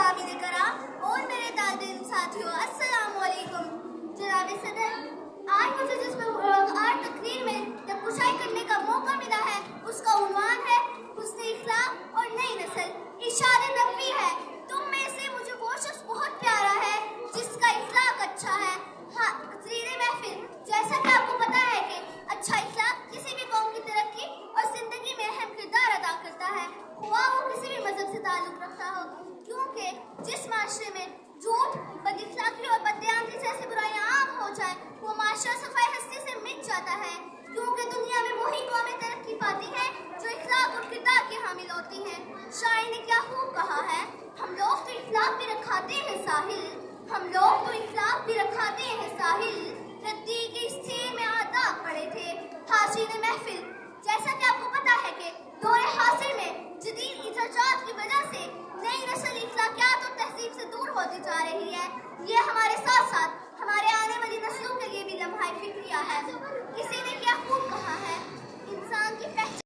हामिल कराम और मेरे तालिब साथियों, अस्सलाम वालेकुम। जनाब सदर, आज मुझे जिस आज तकरीर में तकरीर करने का मौका मिला है उसका उन्वान है हुस्न इखलाक और नई नस्ल। इरशाद नबवी है, तुम में से मुझे वो शख्स बहुत प्यारा है जिसका इखलाक अच्छा है। हाँ, तकरीर महफिल, जैसा कि आपको पता है कि अच्छा इखलाक किसी भी कौम की तरक्की और जिंदगी में अहम किरदार अदा करता है, हुआ वो किसी भी मजहब से ताल्लुक रखता हो, क्योंकि जिस माशरे में झूठ, बदअखलाकी और बदयानगी जैसी बुराइयां आम हो जाए वो माशरा सफाई हस्ती से मिट जाता है, क्योंकि दुनिया में वही कौमें तरक्की पाती हैं जो इखलाक और किरदार की हामिल होती हैं। शायर ने क्या खूब कहा है, हम लोग तो इखलाक भी रखाते हैं साहिल, हम लोग तो इखलाक भी रखाते हैं साहिल, रद्दी के इस चेर में आदाब पड़े थे हासिल महफिल। जैसा कि आपको पता है कि दौरे हासिल में जदीद इजाज़ात की वजह से नई नस्ल इखलाकियात और तहजीब से दूर होती जा रही है। ये हमारे साथ